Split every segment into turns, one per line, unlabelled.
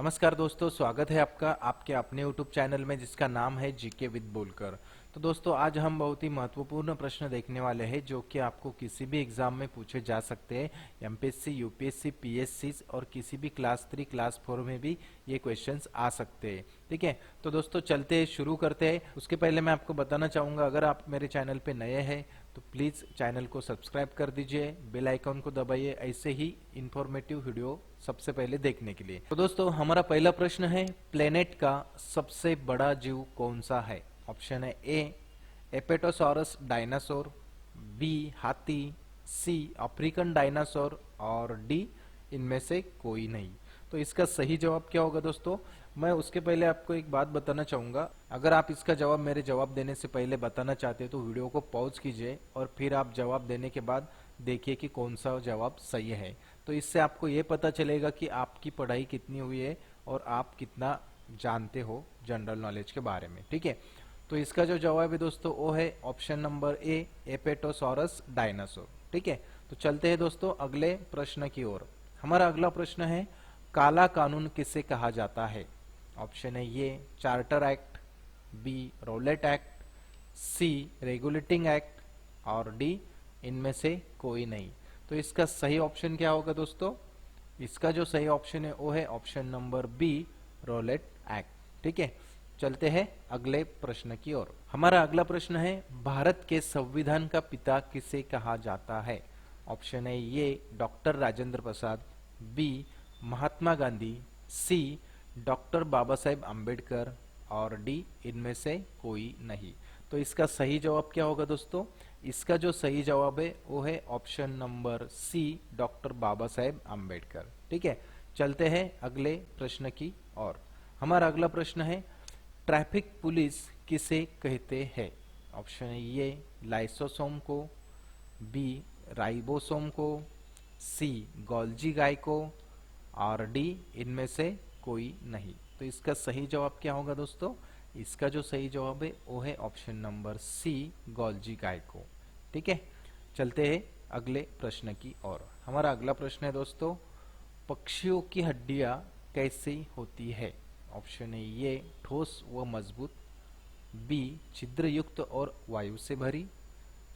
नमस्कार दोस्तों, स्वागत है आपका आपके अपने YouTube चैनल में जिसका नाम है जीके विद बोलकर। तो दोस्तों आज हम बहुत ही महत्वपूर्ण प्रश्न देखने वाले हैं जो कि आपको किसी भी एग्जाम में पूछे जा सकते हैं। एमपीएससी, यूपीएससी, पीएससी और किसी भी क्लास 3 क्लास 4 में भी ये क्वेश्चंस आ सकते हैं। ठीक है, तो दोस्तों चलते हैं, शुरू करते हैं। उसके पहले मैं आपको बताना चाहूंगा, अगर आप मेरे चैनल पे नए हैं तो प्लीज चैनल को सब्सक्राइब कर दीजिए, बेल आइकन को दबाइए ऐसे ही इंफॉर्मेटिव वीडियो सबसे पहले देखने के लिए। तो दोस्तों हमारा पहला प्रश्न है, प्लेनेट का सबसे बड़ा जीव कौन सा है? ऑप्शन है ए एपेटोसॉरस डायनासोर, बी हाथी, सी अफ्रीकन डायनासोर और डी इनमें से कोई नहीं। तो इसका सही जवाब क्या होगा दोस्तों? मैं उसके पहले आपको एक बात बताना चाहूंगा। अगर आप इसका जवाब मेरे जवाब देने से पहले बताना चाहते हैं तो वीडियो को पॉज कीजिए और फिर आप जवाब देने के बाद देखिए कि कौन सा जवाब सही है। तो इससे आपको ये पता चलेगा कि आपकी पढ़ाई कितनी हुई है और आप कितना जानते हो जनरल नॉलेज के बारे में। ठीक है, तो इसका जो जवाब है दोस्तों वो है option number A Apatosaurus dinosaur. ठीक है, तो चलते हैं दोस्तों अगले प्रश्न की ओर। हमारा अगला प्रश्न है, काला कानून किसे कहा जाता है? ऑप्शन है ये charter act, B Rowlatt act, C regulating act और डी इनमें से कोई नहीं। तो इसका सही ऑप्शन क्या होगा दोस्तों? इसका जो सही ऑप्शन है वो है option number B Rowlatt Act. ठीक है, चलते हैं अगले प्रश्न की ओर। हमारा अगला प्रश्न है, भारत के संविधान का पिता किसे कहा जाता है? ऑप्शन है ये डॉक्टर राजेंद्र प्रसाद, बी महात्मा गांधी, सी डॉक्टर बाबा साहेब आम्बेडकर और डी इनमें से कोई नहीं। तो इसका सही जवाब क्या होगा दोस्तों? इसका जो सही जवाब है वो है option number C doctor Baba Saheb Ambedkar. ठीक है, चलते हैं अगले प्रश्न की ओर। हमारा अगला प्रश्न है, ट्रैफिक पुलिस किसे कहते हैं? ऑप्शन है ये लाइसोसोम को, बी राइबोसोम को, सी गोल्जी गाय को और डी इनमें से कोई नहीं। तो इसका सही जवाब क्या होगा दोस्तों? इसका जो सही जवाब है वो है ऑप्शन नंबर सी गोल्जी गाय को। ठीक है, चलते हैं अगले प्रश्न की ओर। हमारा अगला प्रश्न है दोस्तों, पक्षियों की हड्डियां कैसी होती है? ऑप्शन है ये ठोस व मजबूत, बी छिद्रयुक्त और वायु से भरी,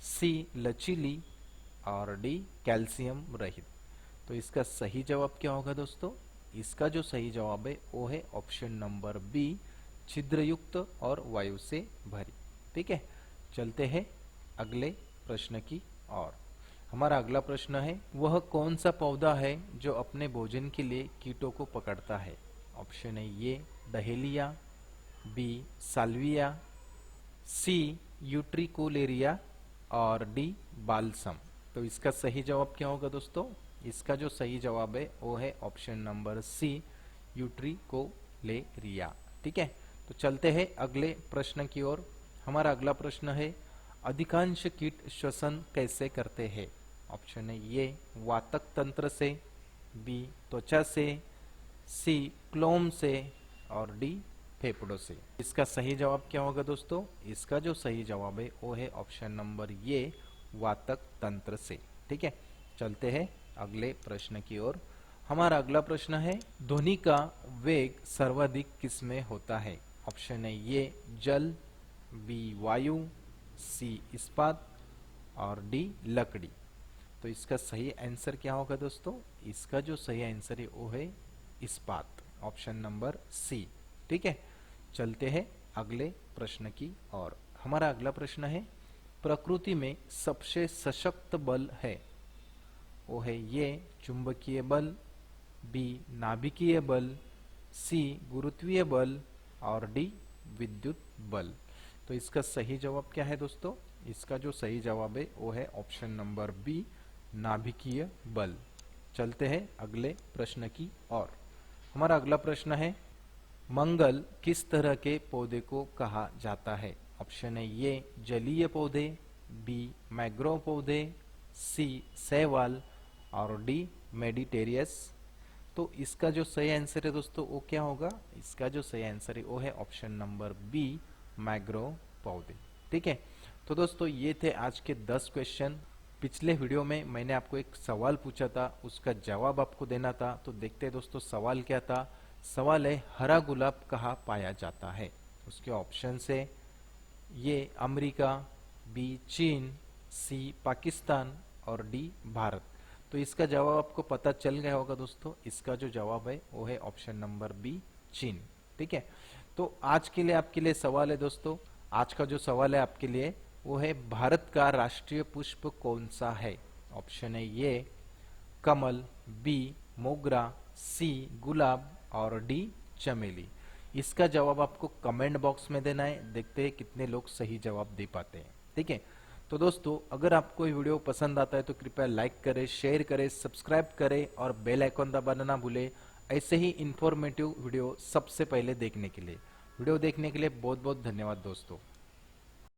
सी लचीली और डी कैल्शियम रहित। तो इसका सही जवाब क्या होगा दोस्तों? इसका जो सही जवाब है वो है ऑप्शन नंबर बी छिद्रयुक्त और वायु से भरी। ठीक है, चलते हैं अगले प्रश्न की ओर। हमारा अगला प्रश्न है, वह कौन सा पौधा है जो अपने भोजन के लिए कीटों को पकड़ता है? ऑप्शन है ये डहेलिया, बी साल्विया, सी यूट्रिकोलेरिया और डी बालसम। तो इसका सही जवाब क्या होगा दोस्तों? इसका जो सही जवाब है वो है ऑप्शन नंबर सी यूट्रिकोलेरिया। ठीक है, तो चलते हैं अगले प्रश्न की ओर। हमारा अगला प्रश्न है, अधिकांश कीट श्वसन कैसे करते हैं? ऑप्शन है ये वातक तंत्र से, बी त्वचा से, सी क्लोम से और डी फेफड़ों से। इसका सही जवाब क्या होगा दोस्तों? इसका जो सही जवाब है वो है ऑप्शन नंबर ये वातक तंत्र से। ठीक है, चलते हैं अगले प्रश्न की ओर। हमारा अगला प्रश्न है, ध्वनि का वेग सर्वाधिक किसमें होता है? ऑप्शन है ये जल, बी वायु, सी इस्पात और डी लकड़ी। तो इसका सही आंसर क्या होगा दोस्तों? इसका जो सही आंसर है वो है इस्पात, ऑप्शन नंबर सी। ठीक है, चलते हैं अगले प्रश्न की ओर। हमारा अगला प्रश्न है, प्रकृति में सबसे सशक्त बल है? वो है ये चुंबकीय बल, बी नाभिकीय बल, सी गुरुत्वीय बल और डी विद्युत बल। तो इसका सही जवाब क्या है दोस्तों? इसका जो सही जवाब है वो है ऑप्शन नंबर बी नाभिकीय बल। चलते हैं अगले प्रश्न की ओर। हमारा अगला प्रश्न है, मंगल किस तरह के पौधे को कहा जाता है? ऑप्शन है ये जलीय पौधे, बी मैग्रोव पौधे, सी शैवाल और डी मेडिटेरियस। तो इसका जो सही आंसर है दोस्तों वो क्या होगा? इसका जो सही आंसर है वो है ऑप्शन नंबर बी मैग्रोव पौधे। ठीक है, तो दोस्तों ये थे आज के 10 क्वेश्चन। पिछले वीडियो में मैंने आपको एक सवाल पूछा था, उसका जवाब आपको देना था। तो देखते हैं दोस्तों सवाल क्या था। सवाल है हरा गुलाब कहाँ पाया जाता है। उसके ऑप्शन है ये अमेरिका, बी चीन, सी पाकिस्तान और डी भारत। तो इसका जवाब आपको पता चल गया होगा दोस्तों, इसका जो जवाब है वो है ऑप्शन नंबर बी चीन। ठीक है, तो आज के लिए आपके लिए सवाल है दोस्तों, आज का जो सवाल है आपके लिए वो है भारत का राष्ट्रीय पुष्प कौन सा है। ऑप्शन है ये कमल, बी मोगरा, सी गुलाब और डी चमेली। इसका जवाब आपको कमेंट बॉक्स में देना है, देखते हैं कितने लोग सही जवाब दे पाते हैं। ठीक है, तो दोस्तों अगर आपको ये वीडियो पसंद आता है तो कृपया लाइक करें, शेयर करें, सब्सक्राइब करें और बेल आइकन दबाना ना भूलें ऐसे ही इंफॉर्मेटिव वीडियो सबसे पहले देखने के लिए। वीडियो देखने के लिए बहुत बहुत धन्यवाद दोस्तों।